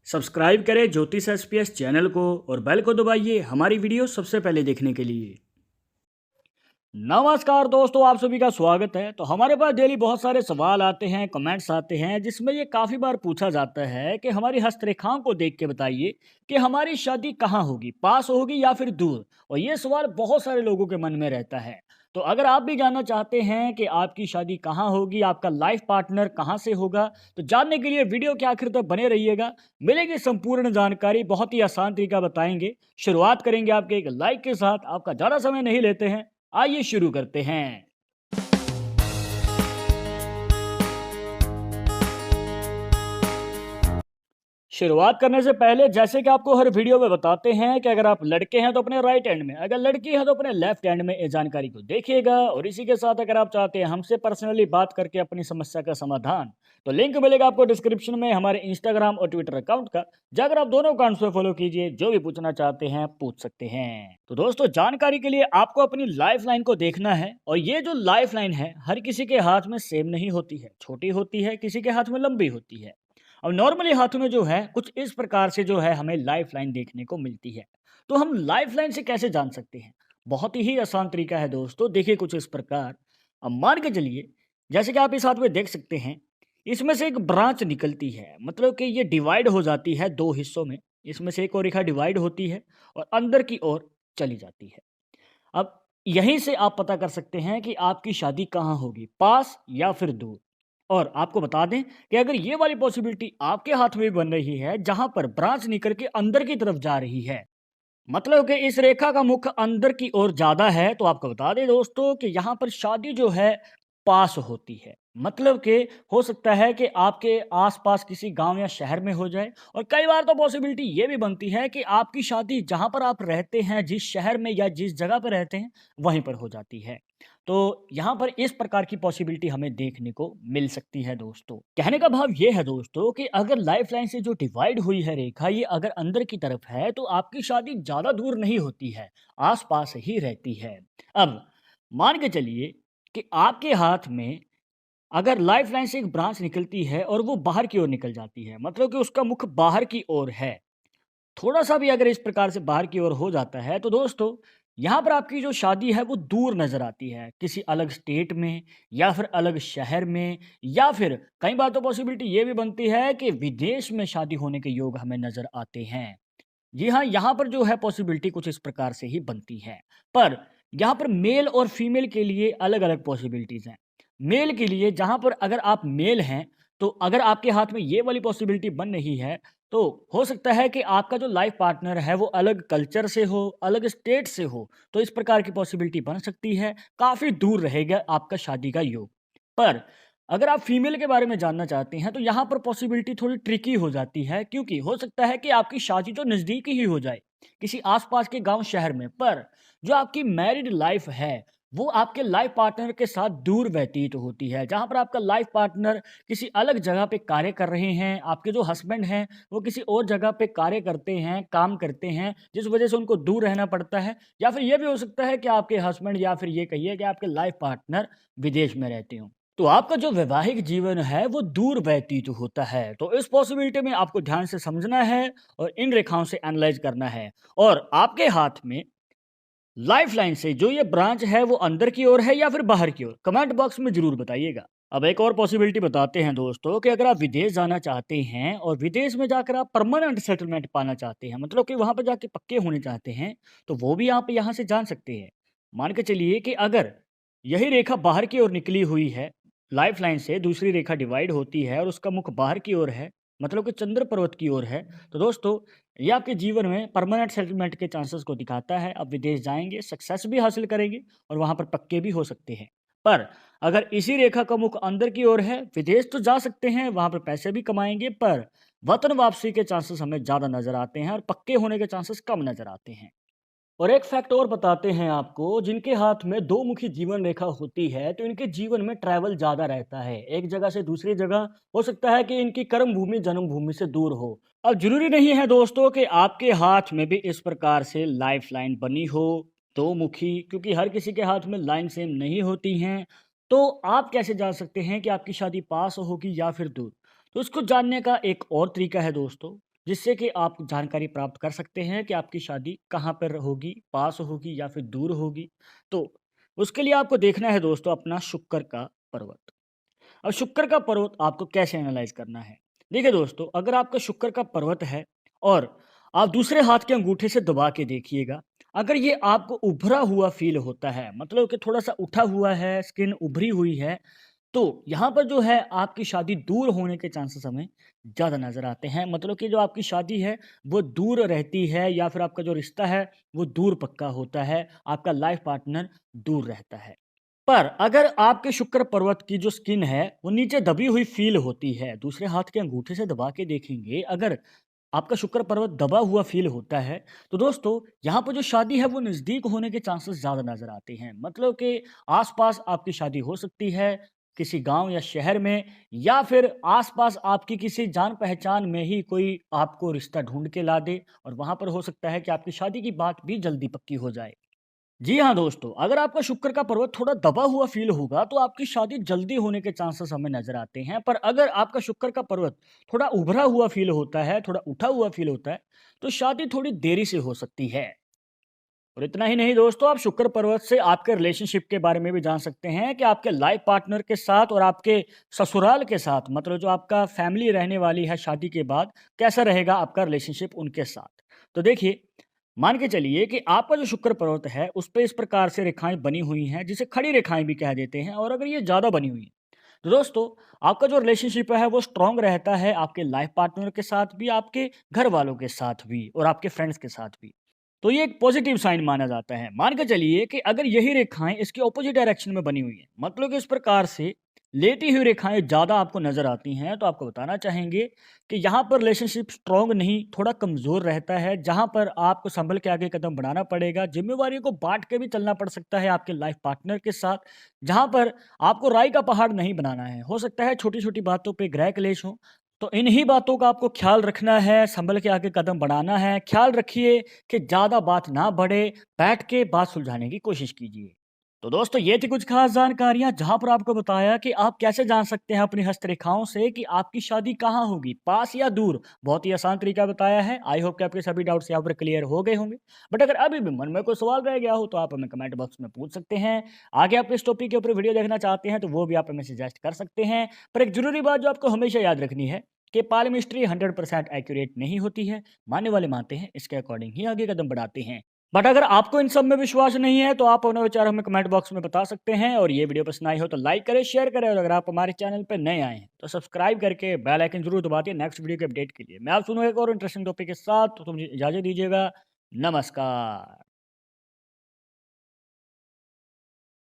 Subscribe करें ज्योतिष SPS channel को और बेल को दबाइए हमारी वीडियो सबसे पहले देखने के लिए। नमस्कार दोस्तों, आप सभी का स्वागत है। तो हमारे पास डेली बहुत सारे सवाल आते हैं, कमेंट्स आते हैं, जिसमें ये काफ़ी बार पूछा जाता है कि हमारी हस्तरेखाओं को देख के बताइए कि हमारी शादी कहाँ होगी, पास होगी या फिर दूर। और ये सवाल बहुत सारे लोगों के मन में रहता है। तो अगर आप भी जानना चाहते हैं कि आपकी शादी कहाँ होगी, आपका लाइफ पार्टनर कहाँ से होगा, तो जानने के लिए वीडियो के आखिर तक बने रहिएगा। मिलेगी संपूर्ण जानकारी, बहुत ही आसान तरीका बताएंगे। शुरुआत करेंगे आपके एक लाइक के साथ। आपका ज़्यादा समय नहीं लेते हैं, आइए शुरू करते हैं। शुरुआत करने से पहले जैसे कि आपको हर वीडियो में बताते हैं कि अगर आप लड़के हैं तो अपने राइट हैंड में, अगर लड़की है तो अपने लेफ्ट हैंड में इस जानकारी को देखिएगा। और इसी के साथ अगर आप चाहते हैं हमसे पर्सनली बात करके अपनी समस्या का समाधान, तो लिंक मिलेगा आपको डिस्क्रिप्शन में हमारे इंस्टाग्राम और ट्विटर अकाउंट का। जाकर आप दोनों अकाउंट्स पे फॉलो कीजिए, जो भी पूछना चाहते हैं पूछ सकते हैं। तो दोस्तों, जानकारी के लिए आपको अपनी लाइफ लाइन को देखना है। और ये जो लाइफ लाइन है हर किसी के हाथ में सेम नहीं होती है, छोटी होती है, किसी के हाथ में लंबी होती है। अब नॉर्मली हाथों में जो है कुछ इस प्रकार से जो है हमें लाइफ लाइन देखने को मिलती है। तो हम लाइफ लाइन से कैसे जान सकते हैं? बहुत ही आसान तरीका है दोस्तों, देखिए कुछ इस प्रकार। अब मान के चलिए, जैसे कि आप इस हाथ में देख सकते हैं, इसमें से एक ब्रांच निकलती है, मतलब कि ये डिवाइड हो जाती है दो हिस्सों में। इसमें से एक और रेखा डिवाइड होती है और अंदर की ओर चली जाती है। अब यहीं से आप पता कर सकते हैं कि आपकी शादी कहाँ होगी, पास या फिर दूर। और आपको बता दें कि अगर ये वाली पॉसिबिलिटी आपके हाथ में भी बन रही है, जहां पर ब्रांच निकल के अंदर की तरफ जा रही है, मतलब कि इस रेखा का मुख अंदर की ओर ज्यादा है, तो आपको बता दें दोस्तों कि यहाँ पर शादी जो है पास होती है। मतलब कि हो सकता है कि आपके आसपास किसी गांव या शहर में हो जाए। और कई बार तो पॉसिबिलिटी ये भी बनती है कि आपकी शादी जहां पर आप रहते हैं, जिस शहर में या जिस जगह पर रहते हैं, वहीं पर हो जाती है। तो यहाँ पर इस प्रकार की पॉसिबिलिटी हमें देखने को मिल सकती है दोस्तों। कहने का भाव ये है दोस्तों कि अगर लाइफ लाइन से जो डिवाइड हुई है रेखा, ये अगर अंदर की तरफ है, तो आपकी शादी ज्यादा दूर नहीं होती है, आसपास ही रहती है। अब मान के चलिए कि आपके हाथ में अगर लाइफ लाइन से एक ब्रांच निकलती है और वो बाहर की ओर निकल जाती है, मतलब कि उसका मुख बाहर की ओर है, थोड़ा सा भी अगर इस प्रकार से बाहर की ओर हो जाता है, तो दोस्तों यहाँ पर आपकी जो शादी है वो दूर नजर आती है, किसी अलग स्टेट में या फिर अलग शहर में। या फिर कई बार तो पॉसिबिलिटी ये भी बनती है कि विदेश में शादी होने के योग हमें नजर आते हैं। जी हाँ, यहाँ पर जो है पॉसिबिलिटी कुछ इस प्रकार से ही बनती है। पर यहाँ पर मेल और फीमेल के लिए अलग अलग पॉसिबिलिटीज हैं। मेल के लिए जहाँ पर अगर आप मेल हैं, तो अगर आपके हाथ में ये वाली पॉसिबिलिटी बन रही है, तो हो सकता है कि आपका जो लाइफ पार्टनर है वो अलग कल्चर से हो, अलग स्टेट से हो। तो इस प्रकार की पॉसिबिलिटी बन सकती है, काफ़ी दूर रहेगा आपका शादी का योग। पर अगर आप फीमेल के बारे में जानना चाहते हैं, तो यहाँ पर पॉसिबिलिटी थोड़ी ट्रिकी हो जाती है, क्योंकि हो सकता है कि आपकी शादी तो नज़दीक ही हो जाए, किसी आसपास के गांव शहर में। पर जो आपकी मैरिड लाइफ है, वो आपके लाइफ पार्टनर के साथ दूर व्यतीत होती है, जहाँ पर आपका लाइफ पार्टनर किसी अलग जगह पे कार्य कर रहे हैं, आपके जो हस्बैंड हैं वो किसी और जगह पे कार्य करते हैं, काम करते हैं, जिस वजह से उनको दूर रहना पड़ता है। या फिर ये भी हो सकता है कि आपके हस्बैंड या फिर ये कहिए कि आपके लाइफ पार्टनर विदेश में रहते हों। तो आपका जो वैवाहिक जीवन है वो दूर व्यतीत होता है। तो इस पॉसिबिलिटी में आपको ध्यान से समझना है और इन रेखाओं से एनालाइज करना है। और आपके हाथ में लाइफ लाइन से जो ये ब्रांच है वो अंदर की ओर है या फिर बाहर की ओर, कमेंट बॉक्स में जरूर बताइएगा। अब एक और पॉसिबिलिटी बताते हैं दोस्तों कि अगर आप विदेश जाना चाहते हैं और विदेश में जाकर आप परमानेंट सेटलमेंट पाना चाहते हैं, मतलब कि वहां पर जाके पक्के होने चाहते हैं, तो वो भी आप यहाँ से जान सकते हैं। मान के चलिए कि अगर यही रेखा बाहर की ओर निकली हुई है, लाइफ लाइन से दूसरी रेखा डिवाइड होती है और उसका मुख बाहर की ओर है, मतलब कि चंद्र पर्वत की ओर है, तो दोस्तों ये आपके जीवन में परमानेंट सेटलमेंट के चांसेस को दिखाता है। आप विदेश जाएंगे, सक्सेस भी हासिल करेंगे और वहां पर पक्के भी हो सकते हैं। पर अगर इसी रेखा का मुख अंदर की ओर है, विदेश तो जा सकते हैं, वहां पर पैसे भी कमाएंगे, पर वतन वापसी के चांसेस हमें ज्यादा नजर आते हैं और पक्के होने के चांसेस कम नजर आते हैं। और एक फैक्ट और बताते हैं आपको, जिनके हाथ में दो मुखी जीवन रेखा होती है, तो इनके जीवन में ट्रैवल ज़्यादा रहता है, एक जगह से दूसरी जगह। हो सकता है कि इनकी कर्म भूमि जन्मभूमि से दूर हो। अब जरूरी नहीं है दोस्तों कि आपके हाथ में भी इस प्रकार से लाइफ लाइन बनी हो, दो मुखी, क्योंकि हर किसी के हाथ में लाइन सेम नहीं होती हैं। तो आप कैसे जान सकते हैं कि आपकी शादी पास होगी या फिर दूर? तो इसको जानने का एक और तरीका है दोस्तों। जिससे कि आप जानकारी प्राप्त कर सकते हैं कि आपकी शादी कहाँ पर होगी, पास होगी या फिर दूर होगी। तो उसके लिए आपको देखना है दोस्तों अपना शुक्र का पर्वत। अब शुक्र का पर्वत आपको कैसे एनालाइज़ करना है? देखिए दोस्तों, अगर आपका शुक्र का पर्वत है और आप दूसरे हाथ के अंगूठे से दबा के देखिएगा, अगर ये आपको उभरा हुआ फ़ील होता है, मतलब कि थोड़ा-सा उठा हुआ है, स्किन उभरी हुई है, तो यहाँ पर जो है आपकी शादी दूर होने के चांसेस हमें ज़्यादा नज़र आते हैं। मतलब कि जो आपकी शादी है, वो दूर रहती है या फिर आपका जो रिश्ता है, वो दूर पक्का होता है, आपका लाइफ़ पार्टनर दूर रहता है। पर अगर आपके शुक्र पर्वत की जो स्किन है, वो नीचे दबी हुई फ़ील होती है, दूसरे हाथ के अंगूठे से दबा के देखेंगे, अगर आपका शुक्र पर्वत दबा हुआ फ़ील होता है, तो दोस्तों यहाँ पर जो शादी है वो नज़दीक होने के चांसेस ज़्यादा नज़र आते हैं। मतलब कि आस-पास आपकी शादी हो सकती है, किसी गाँव या शहर में या फिर आस-पास आपकी किसी जान-पहचान में ही कोई आपको रिश्ता ढूँढ के ला दे और वहाँ पर हो सकता है कि आपकी शादी की बात भी जल्दी पक्की हो जाए। जी हाँ दोस्तों, अगर आपका शुक्र का पर्वत थोड़ा दबा हुआ फ़ील होगा, तो आपकी शादी जल्दी होने के चांसेस हमें नज़र आते हैं। पर अगर आपका शुक्र का पर्वत थोड़ा उभरा हुआ फ़ील होता है, थोड़ा उठा हुआ फ़ील होता है, तो शादी थोड़ी देरी से हो सकती है। और इतना ही नहीं दोस्तों, आप शुक्र पर्वत से आपके रिलेशनशिप के बारे में भी जान सकते हैं कि आपके लाइफ़ पार्टनर के साथ और आपके ससुराल के साथ, मतलब जो आपका फैमिली रहने वाली है शादी के बाद, कैसा रहेगा आपका रिलेशनशिप उनके साथ। तो देखिए, मान के चलिए कि आपका जो शुक्र पर्वत है, उस पे इस प्रकार से रेखाएँ बनी हुई हैं, जिसे खड़ी रेखाएँ भी कह देते हैं और अगर ये ज़्यादा बनी हुई हैं, तो दोस्तों आपका जो रिलेशनशिप है वो स्ट्रॉन्ग रहता है आपके लाइफ़ पार्टनर के साथ भी, आपके घर वालों के साथ भी और आपके फ्रेंड्स के साथ भी। तो ये एक पॉजिटिव साइन माना जाता है। मान के चलिए कि अगर यही रेखाएँ इसके ऑपोज़िट डायरेक्शन में बनी हुई हैं, मतलब कि इस प्रकार से लेटी हुई रेखाएँ ज़्यादा आपको नज़र आती हैं, तो आपको बताना चाहेंगे कि यहाँ पर रिलेशनशिप स्ट्रॉन्ग नहीं, थोड़ा कमज़ोर रहता है, जहाँ पर आपको सँभल के आगे कदम बढ़ाना पड़ेगा। ज़िम्मेवारियों को बाँट के भी चलना पड़ सकता है आपके लाइफ़ पार्टनर के साथ, जहाँ पर आपको राई का पहाड़ नहीं बनाना है। हो सकता है छोटी-छोटी बातों पे गृह क्लेश हो, तो इन्हीं बातों का आपको ख़्याल रखना है, सँभल के आगे कदम बढ़ाना है। ख़्याल रखिए कि ज़्यादा बात ना बढ़े, बैठ के बात सुलझाने की कोशिश कीजिए। तो दोस्तों ये थी कुछ ख़ास जानकारियाँ जहाँ पर आपको बताया कि आप कैसे जान सकते हैं अपनी हस्तरेखाओं से कि आपकी शादी कहाँ होगी, पास या दूर। बहुत ही आसान तरीका बताया है। आई होप कि आपके सभी डाउट्स यहाँ पर क्लियर हो गए होंगे। बट अगर अभी भी मन में कोई सवाल रह गया हो तो आप हमें कमेंट बॉक्स में पूछ सकते हैं। आगे आप इस टॉपिक के ऊपर वीडियो देखना चाहते हैं तो वो भी आप हमें सजेस्ट कर सकते हैं। पर एक ज़रूरी बात जो आपको हमेशा याद रखनी है कि पालमिस्ट्री 100% एक्यूरेट नहीं होती है। मानने वाले मानते हैं, इसके अकॉर्डिंग ही आगे कदम बढ़ाते हैं। बट अगर आपको इन सब में विश्वास नहीं है तो आप अपना विचार हमें कमेंट बॉक्स में बता सकते हैं और ये वीडियो पसंद आई हो तो लाइक करें, शेयर करें और अगर आप हमारे चैनल पर नए आए हैं तो सब्सक्राइब करके बेल आइकन जरूर दबा दिए नेक्स्ट वीडियो के अपडेट के लिए। मैं आप सुनूंगा एक और इंटरेस्टिंग टॉपिक के साथ, तो मुझे इजाजत दीजिएगा। नमस्कार।